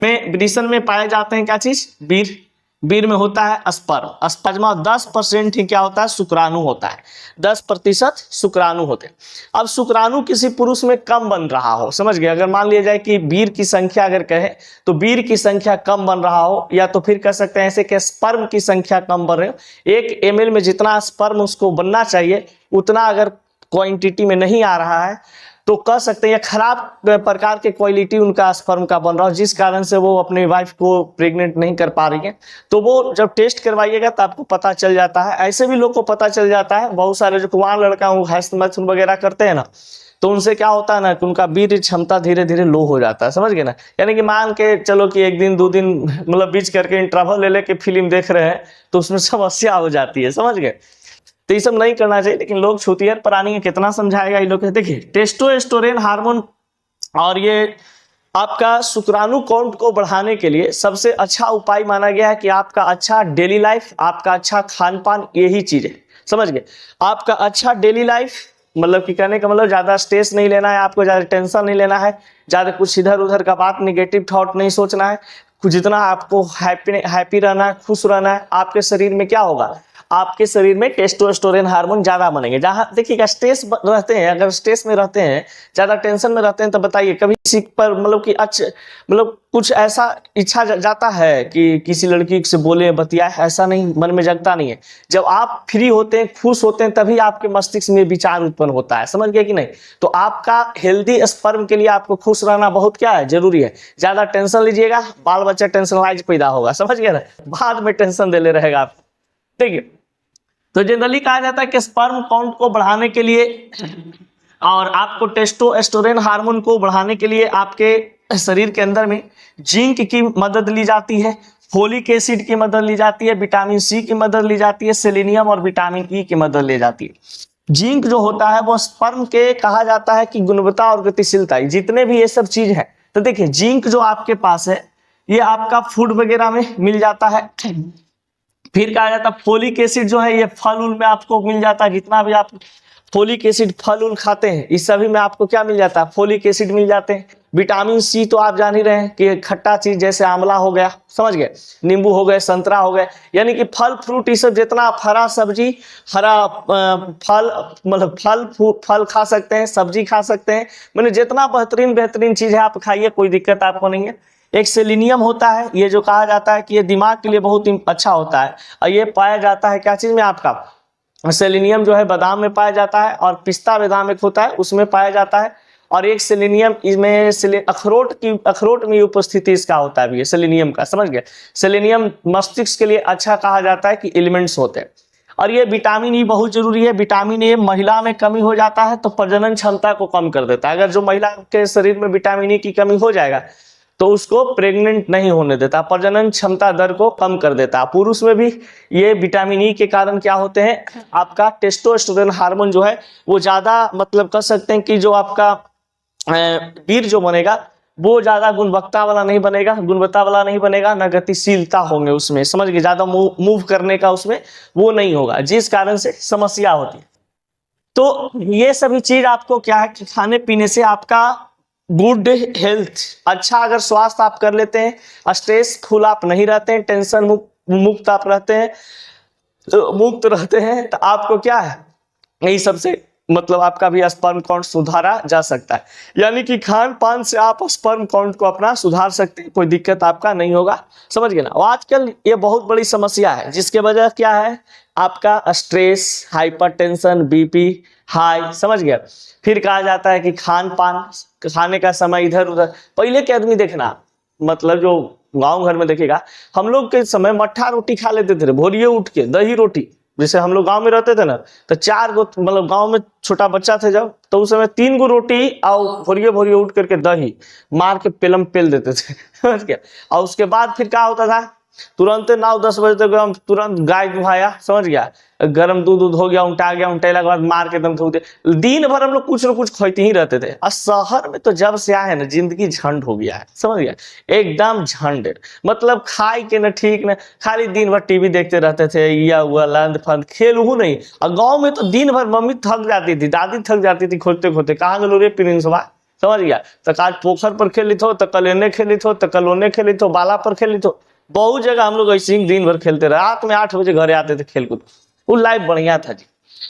में विदिशन में पाए जाते हैं क्या चीज, वीर। वीर में होता है स्पर्म। स्पर्मा 10% ही क्या होता है, शुक्राणु होता है। 10% शुक्राणु होते हैं। अब शुक्राणु किसी पुरुष में कम बन रहा हो, समझ गए, अगर मान लिया जाए कि वीर की संख्या अगर कहे तो वीर की संख्या कम बन रहा हो, या तो फिर कह सकते हैं ऐसे कि स्पर्म की संख्या कम बन रही हो, 1 ml में जितना स्पर्म उसको बनना चाहिए उतना अगर क्वांटिटी में नहीं आ रहा है, तो कह सकते हैं खराब प्रकार के क्वालिटी उनका स्पर्म का बन रहा हो, जिस कारण से वो अपनी वाइफ को प्रेग्नेंट नहीं कर पा रही है। तो वो जब टेस्ट करवाइएगा तो आपको पता चल जाता है। ऐसे भी लोग को पता चल जाता है, बहुत सारे जो कुंवार लड़का हस्तमैथुन वगैरह करते हैं ना, तो उनसे क्या होता है ना कि उनका वीर्य क्षमता धीरे धीरे लो हो जाता है, समझ गए ना। यानी कि मान के चलो कि 1 दिन 2 दिन मतलब बीच करके इंटरवल ले लेके फिल्म देख रहे हैं तो उसमें समस्या हो जाती है, समझ गए। तो ये सब नहीं करना चाहिए, लेकिन लोग छुतियर प्राणी है, कितना समझाएगा ये लोग। देखिए टेस्टोस्टेरोन हार्मोन और ये आपका शुक्राणु काउंट को बढ़ाने के लिए सबसे अच्छा उपाय माना गया है कि आपका अच्छा डेली लाइफ, आपका अच्छा खान पान, यही चीज है, समझ गए। आपका अच्छा डेली लाइफ मतलब कि कहने का मतलब ज्यादा स्ट्रेस नहीं लेना है, आपको ज्यादा टेंशन नहीं लेना है, ज्यादा कुछ इधर उधर का बात नेगेटिव थॉट नहीं सोचना है। जितना आपको हैप्पी रहना है, खुश रहना है, आपके शरीर में क्या होगा, आपके शरीर में टेस्टोस्टेरोन हार्मोन ज्यादा बनेंगे। जहां देखिएगा स्ट्रेस रहते हैं, अगर स्ट्रेस में रहते हैं, ज्यादा टेंशन में रहते हैं, तो बताइए कभी किसी पर मतलब कि अच्छा मतलब कुछ ऐसा इच्छा जाता है कि किसी लड़की से बोले बतियाए, ऐसा नहीं, मन में जगता नहीं है। जब आप फ्री होते हैं, खुश होते हैं, तभी आपके मस्तिष्क में विचार उत्पन्न होता है, समझ गए कि नहीं। तो आपका हेल्दी स्पर्म के लिए आपको खुश रहना बहुत क्या है, जरूरी है। ज्यादा टेंशन लीजिएगा, बाल बच्चा टेंशनलाइज पैदा होगा, समझ गए ना, बाद में टेंशन दे ले रहेगा आप, ठीक है। तो जनरली कहा जाता है कि स्पर्म काउंट को बढ़ाने के लिए और आपको टेस्टोस्टेरोन हार्मोन को बढ़ाने के लिए आपके शरीर के अंदर में जिंक की मदद ली जाती है, फोलिक एसिड की मदद ली जाती है, विटामिन सी की मदद ली जाती है, सेलेनियम और विटामिन ई की मदद ली जाती है। जिंक जो होता है वो स्पर्म के कहा जाता है कि गुणवत्ता और गतिशीलता, जितने भी ये सब चीज है। तो देखिए जिंक जो आपके पास है ये आपका फूड वगैरह में मिल जाता है। फिर कहा जाता है फोलिक एसिड जो है ये फल उल में आपको मिल जाता है, जितना भी आप फोलिक एसिड फल उल खाते हैं इस सभी में आपको क्या मिल जाता है, फोलिक एसिड मिल जाते हैं। विटामिन सी तो आप जान ही रहे हैं कि खट्टा चीज जैसे आंवला हो गया, समझ गए, नींबू हो गए, संतरा हो गए, यानी कि फल फ्रूट ये सब जितना आप हरा सब्जी, हरा फल मतलब फल खा सकते हैं, सब्जी खा सकते हैं, मैंने जितना बेहतरीन चीज है आप खाइए, कोई दिक्कत आपको नहीं है। एक सेलेनियम होता है, ये जो कहा जाता है कि ये दिमाग के लिए बहुत अच्छा होता है, और ये पाया जाता है क्या चीज में, आपका सेलेनियम जो है बादाम में पाया जाता है, और पिस्ता बादाम एक होता है उसमें पाया जाता है, और एक सेलेनियम इसमें अखरोट में उपस्थिति इसका होता है, ये सेलेनियम का, समझ गए। सेलेनियम मस्तिष्क के लिए अच्छा कहा जाता है कि एलिमेंट्स होते हैं। और ये विटामिन ई बहुत जरूरी है। विटामिन ए महिला में कमी हो जाता है तो प्रजनन क्षमता को कम कर देता है। अगर जो महिला के शरीर में विटामिन ई की कमी हो जाएगा तो उसको प्रेग्नेंट नहीं होने देता, प्रजनन क्षमता दर को कम कर देता। पुरुष में भी ये विटामिन ई के कारण क्या होते हैं, आपका टेस्टोस्टेरोन हार्मोन जो है वो ज्यादा मतलब कह सकते हैं कि जो आपका वीर जो बनेगा वो ज्यादा गुणवत्ता वाला नहीं बनेगा, ना गतिशीलता होंगे उसमें, समझ गए, ज्यादा मूव करने का उसमें वो नहीं होगा, जिस कारण से समस्या होती है। तो ये सभी चीज आपको क्या है कि खाने पीने से आपका गुड हेल्थ, अच्छा अगर स्वास्थ्य आप कर लेते हैं, स्ट्रेसफुल आप नहीं रहते हैं, टेंशन मुक्त आप रहते हैं, मुक्त रहते हैं, तो आपको क्या है यही सबसे मतलब आपका भी स्पर्म काउंट सुधारा जा सकता है। यानी कि खान पान से आप स्पर्म काउंट को अपना सुधार सकते हैं, कोई दिक्कत आपका नहीं होगा, समझ गए ना। आजकल ये बहुत बड़ी समस्या है जिसके वजह क्या है, आपका स्ट्रेस, हाइपरटेंशन, बीपी हाई, समझ गया। फिर कहा जाता है कि खान पान, खाने का समय इधर उधर। पहले के आदमी देखना मतलब जो गांव घर में देखेगा, हम लोग के समय मट्ठा रोटी खा लेते थे, भोरिए उठ के दही रोटी, जैसे हम लोग गांव में रहते थे ना तो 4 गो मतलब गांव में छोटा बच्चा थे जब, तो उस समय 3 गो रोटी और भोरिए उठ करके दही मार के पेल देते थे समझ गया। और उसके बाद फिर क्या होता था, तुरंत 9-10 बजे तक हम तुरंत गाय दुहाया, समझ गया, गर्म दूध हो गया, उल्टा के बाद मार के एकदम धो दे। दिन भर हम लोग कुछ न कुछ खोते ही रहते थे। और शहर में तो जब से आए हैं ना जिंदगी झंड हो गया है, समझ गया, एकदम झंड, मतलब खाए के न ठीक न, खाली दिन भर टीवी देखते रहते थे, या हुआ लंद फंद, खेल हूँ नहीं। और गाँव में तो दिन भर मम्मी थक जाती थी, दादी थक जाती थी, खोजते कहाँ गलो रे प्रिंसवा, समझ गया। तो आज पोखर पर खेलित हो, तो कल एने खेलित हो, तो कल ओने खेलित हो, बाला पर खेलित हो, बहुत जगह हम लोग ऐसे ही दिन भर खेलते रहे। रात में 8 बजे घरे आते थे खेल कूद। वो लाइफ बढ़िया था जी।